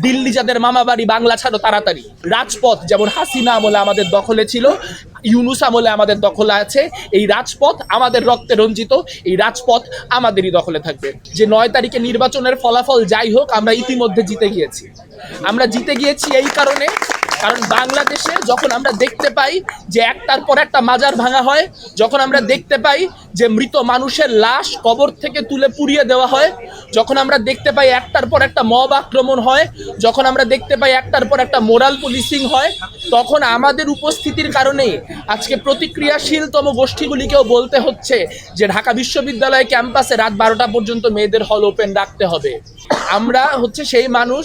দিল্লি যাদের মামা বাড়ি বাংলা ছাড়ো তাড়াতাড়ি। রাজপথ যেমন হাসিনা আমলে আমাদের দখলে ছিল, ইউনুস আমলে আমাদের দখলে আছে, এই রাজপথ আমাদের রক্তে রঞ্জিত, এই রাজপথ আমাদেরই দখলে থাকবে। যে 9 তারিখে নির্বাচনের ফলাফল যাই হোক, আমরা ইতিমধ্যে জিতে গিয়েছি। আমরা জিতে গিয়েছি এই কারণে, কারণ বাংলাদেশে যখন আমরা দেখতে পাই যে একটার পর একটা মাজার ভাঙা হয়, যখন আমরা দেখতে পাই যে মৃত মানুষের লাশ কবর থেকে তুলে পুড়িয়ে দেওয়া হয়, যখন আমরা দেখতে পাই একটার পর একটা মব আক্রমণ হয়, যখন আমরা দেখতে পাই একটার পর একটা মোরাল পুলিশিং হয়, তখন আমাদের উপস্থিতির কারণেই আজকে প্রতিক্রিয়াশীলতম গোষ্ঠীগুলিকেও বলতে হচ্ছে যে ঢাকা বিশ্ববিদ্যালয় ক্যাম্পাসে রাত 12টা পর্যন্ত মেয়েদের হল ওপেন রাখতে হবে। আমরা হচ্ছে সেই মানুষ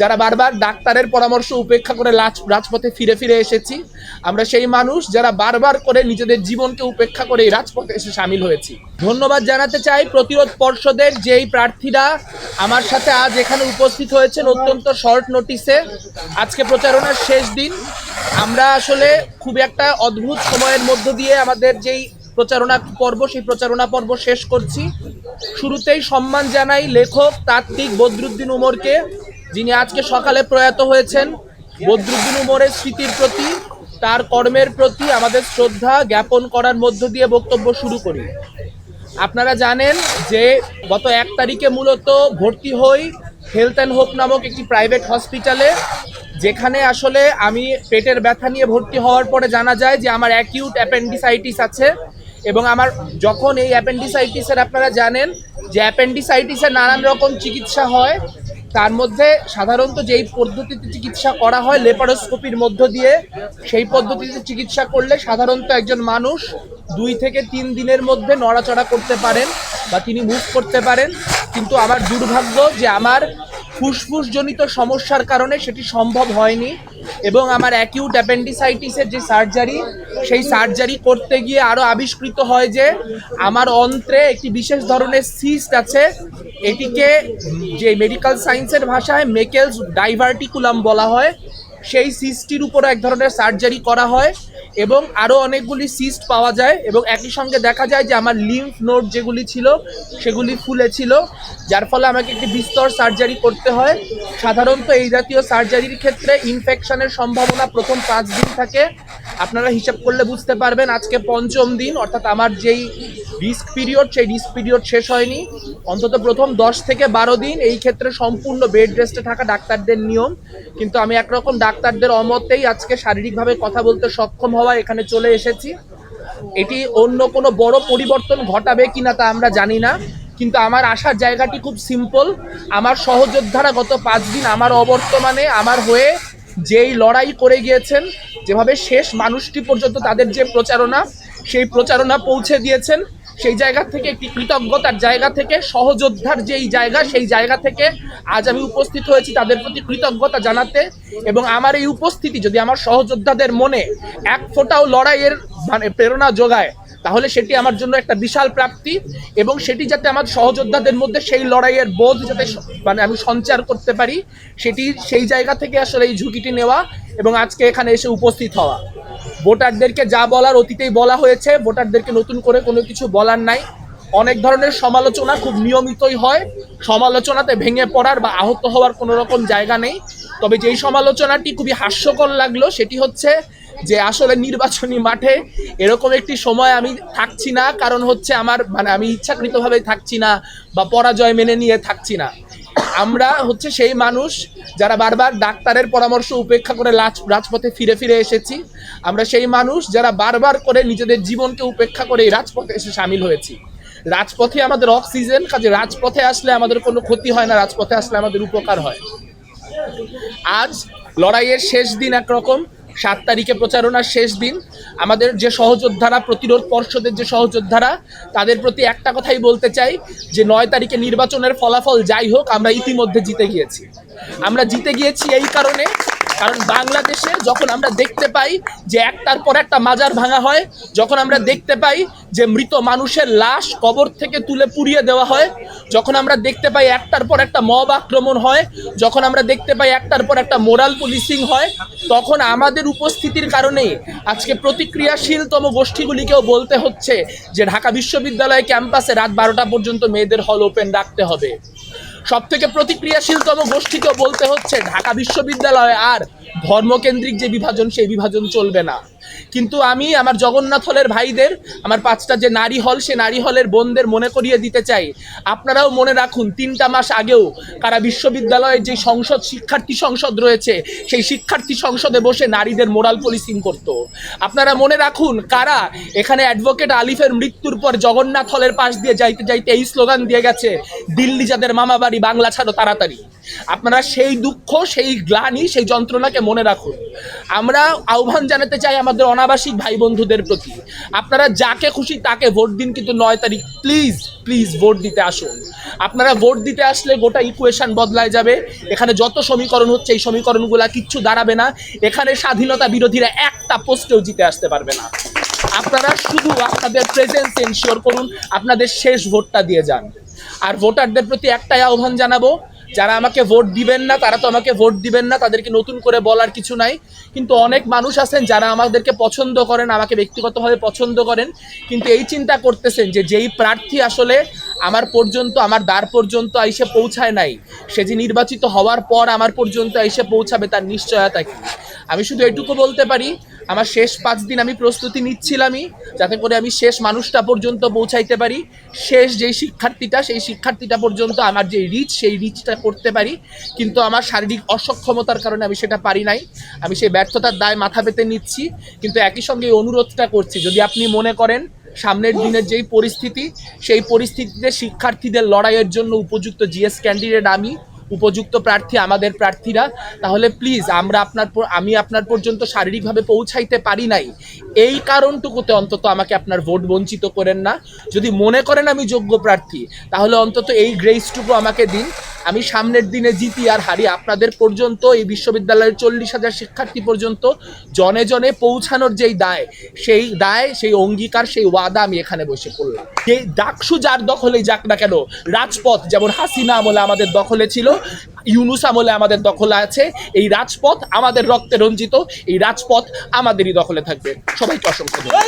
যারা বারবার ডাক্তারের পরামর্শ উপেক্ষা করে রাজপথে ফিরে ফিরে এসেছি। আমরা সেই মানুষ যারা বারবার করে নিজেদের জীবনকে উপেক্ষা করে এই রাজপথে এসে সামিল হয়েছি। ধন্যবাদ জানাতে চাই প্রতিরোধ পর্ষদের যেই প্রার্থীরা আমার সাথে আজ এখানে উপস্থিত হয়েছেন অত্যন্ত শর্ট নোটিসে। আজকে প্রচারণার শেষ দিন। আমরা আসলে খুব একটা অদ্ভুত সময়ের মধ্য দিয়ে আমাদের যেই প্রচারণা পর্ব, সেই প্রচারণা পর্ব শেষ করছি। শুরুতেই সম্মান জানাই লেখক তাত্ত্বিক বদরুদ্দিন উমরকে, যিনি আজকে সকালে প্রয়াত হয়েছেন। বদরুদ্দিন উমরের স্মৃতির প্রতি, তার কর্মের প্রতি আমাদের শ্রদ্ধা জ্ঞাপন করার মধ্য দিয়ে বক্তব্য শুরু করি। আপনারা জানেন যে গত 1 তারিখে মূলত ভর্তি হই হেলথ অ্যান্ড হোপ নামক একটি প্রাইভেট হসপিটালে, যেখানে আসলে আমি পেটের ব্যথা নিয়ে ভর্তি হওয়ার পরে জানা যায় যে আমার অ্যাকিউট অ্যাপেন্ডিসাইটিস আছে। এবং আমার যখন এই অ্যাপেন্ডিসাইটিসের, আপনারা জানেন যে অ্যাপেন্ডিসাইটিসের নানান রকম চিকিৎসা হয়, তার মধ্যে সাধারণত যেই পদ্ধতিতে চিকিৎসা করা হয় লেপারোস্কোপির মধ্য দিয়ে, সেই পদ্ধতিতে চিকিৎসা করলে সাধারণত একজন মানুষ 2 থেকে 3 দিনের মধ্যে নড়াচড়া করতে পারেন বা তিনি মুভ করতে পারেন। কিন্তু আমার দুর্ভাগ্য যে আমার ফুসফুসজনিত সমস্যার কারণে সেটি সম্ভব হয়নি। এবং আমার অ্যাকিউট অ্যাপেন্ডিসাইটিসের যে সার্জারি, সেই সার্জারি করতে গিয়ে আরও আবিষ্কৃত হয় যে আমার অন্ত্রে একটি বিশেষ ধরনের সিস্ট আছে। এটিকে যে মেডিকেল সায়েন্সের ভাষায় মেকেলস ডাইভার্টিকুলাম বলা হয়। সেই সিস্টটির উপর এক ধরনের সার্জারি করা হয় এবং আরও অনেকগুলি সিস্ট পাওয়া যায়। এবং একই সঙ্গে দেখা যায় যে আমার লিম্ফ নোড যেগুলি ছিল সেগুলি ফুলেছিল, যার ফলে আমাকে একটি বিস্তর সার্জারি করতে হয়। সাধারণত এই জাতীয় সার্জারির ক্ষেত্রে ইনফেকশনের সম্ভাবনা প্রথম 5 দিন থাকে। আপনারা হিসাব করলে বুঝতে পারবেন আজকে 5ম দিন, অর্থাৎ আমার যেই রিস্ক পিরিয়ড, সেই রিস্ক পিরিয়ড শেষ হয়নি। অন্তত প্রথম 10 থেকে 12 দিন এই ক্ষেত্রে সম্পূর্ণ বেড রেস্টে থাকা ডাক্তারদের নিয়ম। কিন্তু আমি একরকম ডাক্তারদের অমতেই আজকে শারীরিকভাবে কথা বলতে সক্ষম হওয়া এখানে চলে এসেছি। এটি অন্য কোনো বড় পরিবর্তন ঘটাবে কিনা তা আমরা জানি না, কিন্তু আমার আসার জায়গাটি খুব সিম্পল। আমার সহযোদ্ধারা গত 5 দিন আমার অবর্তমানে আমার হয়ে যেই লড়াই করে গিয়েছেন, যেভাবে শেষ মানুষটি পর্যন্ত তাদের যে প্রচারণা, সেই প্রচারণা পৌঁছে দিয়েছেন, সেই জায়গা থেকে একটি কৃতজ্ঞতার জায়গা থেকে, সহযোদ্ধার যেই জায়গা, সেই জায়গা থেকে আজ আমি উপস্থিত হয়েছি তাদের প্রতি কৃতজ্ঞতা জানাতে। এবং আমার এই উপস্থিতি যদি আমার সহযোদ্ধাদের মনে এক ফোঁটাও লড়াইয়ের প্রেরণা যোগায়, তাহলে সেটি আমার জন্য একটা বিশাল প্রাপ্তি। এবং সেটি যাতে আমার সহযোদ্ধাদের মধ্যে সেই লড়াইয়ের বোধ যাতে আমি সঞ্চার করতে পারি, সেটি সেই জায়গা থেকে আসলে এই ঝুঁকিটি নেওয়া এবং আজকে এখানে এসে উপস্থিত হওয়া। ভোটারদেরকে যা বলার অতীতেই বলা হয়েছে, ভোটারদেরকে নতুন করে কোনো কিছু বলার নাই। অনেক ধরনের সমালোচনা খুব নিয়মিতই হয়, সমালোচনাতে ভেঙে পড়ার বা আহত হওয়ার কোনো রকম জায়গা নেই। তবে যেই সমালোচনাটি খুবই হাস্যকর লাগলো সেটি হচ্ছে যে আসলে নির্বাচনী মাঠে এরকম একটি সময় আমি থাকছি না, কারণ হচ্ছে আমার আমি ইচ্ছাকৃতভাবে থাকছি না বা পরাজয় মেনে নিয়ে থাকছি না। আমরা হচ্ছে সেই মানুষ যারা বারবার ডাক্তারের পরামর্শ উপেক্ষা করে রাজপথে ফিরে ফিরে এসেছি। আমরা সেই মানুষ যারা বারবার করে নিজেদের জীবনকে উপেক্ষা করে এই রাজপথে এসে সামিল হয়েছি। রাজপথে আমাদের অক্সিজেন, কাজে রাজপথে আসলে আমাদের কোনো ক্ষতি হয় না, রাজপথে আসলে আমাদের উপকার হয়। আজ লড়াইয়ের শেষ দিন, একরকম 7 তারিখে প্রচারণার শেষ দিন। আমাদের যে সহযোদ্ধারা, প্রতিরোধ পর্ষদের যে সহযোদ্ধারা, তাদের প্রতি একটা কথাই বলতে চাই যে 9 তারিখে নির্বাচনের ফলাফল যাই হোক, আমরা ইতিমধ্যে জিতে গিয়েছি। আমরা জিতে গিয়েছি এই কারণে, কারণ বাংলাদেশে যখন আমরা দেখতে পাই যে একটার পর একটা মাজার ভাঙা হয়, যখন আমরা দেখতে পাই যে মৃত মানুষের লাশ কবর থেকে তুলে পুড়িয়ে দেওয়া হয়, যখন আমরা দেখতে পাই একটার পর একটা মব আক্রমণ হয়, যখন আমরা দেখতে পাই একটার পর একটা মোরাল পুলিশিং হয়, তখন আমাদের উপস্থিতির কারণেই আজকে প্রতিক্রিয়াশীলতম গোষ্ঠীগুলিকেও বলতে হচ্ছে যে ঢাকা বিশ্ববিদ্যালয় ক্যাম্পাসে রাত 12টা পর্যন্ত মেয়েদের হল ওপেন রাখতে হবে। সব থেকে প্রতিক্রিয়াশীলতম গোষ্ঠীকেও বলতে হচ্ছে ঢাকা বিশ্ববিদ্যালয়ে আর ধর্মকেন্দ্রিক যে বিভাজন সেই বিভাজন চলবে না। কিন্তু আমি আমার জগন্নাথ হলের ভাইদের, আমার 5টা যে নারী হল, সে নারী হলের বোনদের মনে করিয়ে দিতে চাই, আপনারাও মনে রাখুন 3টা মাস আগেও কারা বিশ্ববিদ্যালয়ের যে সংসদ, শিক্ষার্থী সংসদ রয়েছে, সেই শিক্ষার্থী সংসদে বসে নারীদের মোরাল পুলিশিং করত। আপনারা মনে রাখুন কারা এখানে অ্যাডভোকেট আলিফের মৃত্যুর পর জগন্নাথ হলের পাশ দিয়ে যাইতে যাইতে এই স্লোগান দিয়ে গেছে, দিল্লি যাদের মামা বাড়ি বাংলা ছাড়ো তাড়াতাড়ি। আপনারা সেই দুঃখ, সেই গ্লানি, সেই যন্ত্রণাকে মনে রাখুন। আমরা আহ্বান জানাতে চাই আমাদের অনাবাসিক ভাই বন্ধুদের প্রতি, আপনারা যাকে খুশি তাকে ভোট দিন, কিন্তু 9 তারিখ প্লিজ প্লিজ ভোট দিতে আসুন। আপনারা ভোট দিতে আসলে গোটা ইকুয়েশন বদলায় যাবে। এখানে যত সমীকরণ হচ্ছে এই সমীকরণগুলা কিচ্ছু দাঁড়াবে না। এখানে স্বাধীনতা বিরোধীরা একটা পোস্টেও জিতে আসতে পারবে না। আপনারা শুধু আপনাদের প্রেজেন্স এনশিওর করুন, আপনাদের শেষ ভোটটা দিয়ে যান। আর ভোটারদের প্রতি একটাই আহ্বান জানাবো, যারা আমাকে ভোট দিবেন না তারা তো আমাকে ভোট দিবেন না, তাদেরকে নতুন করে বলার কিছু নাই। কিন্তু অনেক মানুষ আছেন যারা আমাদেরকে পছন্দ করেন, আমাকে ব্যক্তিগতভাবে পছন্দ করেন, কিন্তু এই চিন্তা করতেছেন যে যেই প্রার্থী আসলে আমার পর্যন্ত, আমার দ্বার পর্যন্ত আইসে পৌঁছায় নাই, সে যে নির্বাচিত হওয়ার পর আমার পর্যন্ত আইসে পৌঁছাবে তার নিশ্চয়তা কি। আমি শুধু এটুকু বলতে পারি, আমার শেষ 5 দিন আমি প্রস্তুতি নিচ্ছিলামই যাতে করে আমি শেষ মানুষটা পর্যন্ত পৌঁছাইতে পারি, শেষ যেই শিক্ষার্থীটা, সেই শিক্ষার্থীটা পর্যন্ত আমার যে রিচ, সেই রিচটা করতে পারি। কিন্তু আমার শারীরিক অসক্ষমতার কারণে আমি সেটা পারি নাই। আমি সেই ব্যর্থতার দায় মাথা পেতে নিচ্ছি, কিন্তু একই সঙ্গে এই অনুরোধটা করছি, যদি আপনি মনে করেন সামনের দিনের যেই পরিস্থিতি, সেই পরিস্থিতিতে শিক্ষার্থীদের লড়াইয়ের জন্য উপযুক্ত জিএস ক্যান্ডিডেট আমি, উপযুক্ত প্রার্থী আমাদের প্রার্থীরা, তাহলে প্লিজ আমি আপনার পর্যন্ত শারীরিকভাবে পৌঁছাইতে পারি নাই, এই কারণটুকুতে অন্তত আমাকে আপনার ভোট বঞ্চিত করেন না। যদি মনে করেন আমি যোগ্য প্রার্থী, তাহলে অন্তত এই গ্রেসটুকু আমাকে দিন। আমি সামনের দিনে জিতি আর হারি, আপনাদের পর্যন্ত, এই বিশ্ববিদ্যালয়ের 40,000 শিক্ষার্থী পর্যন্ত জনে জনে পৌঁছানোর যেই দায়, সেই অঙ্গীকার, সেই ওয়াদা আমি এখানে বসে করলাম। যে ডাকসু যার দখলেই যাক না কেন, রাজপথ যেমন হাসিনা আমলে আমাদের দখলে ছিল, ইউনুস আমলে আমাদের দখলে আছে, এই রাজপথ আমাদের রক্তে রঞ্জিত, এই রাজপথ আমাদেরই দখলে থাকবে। সবাইকে অসংখ্য ধন্যবাদ।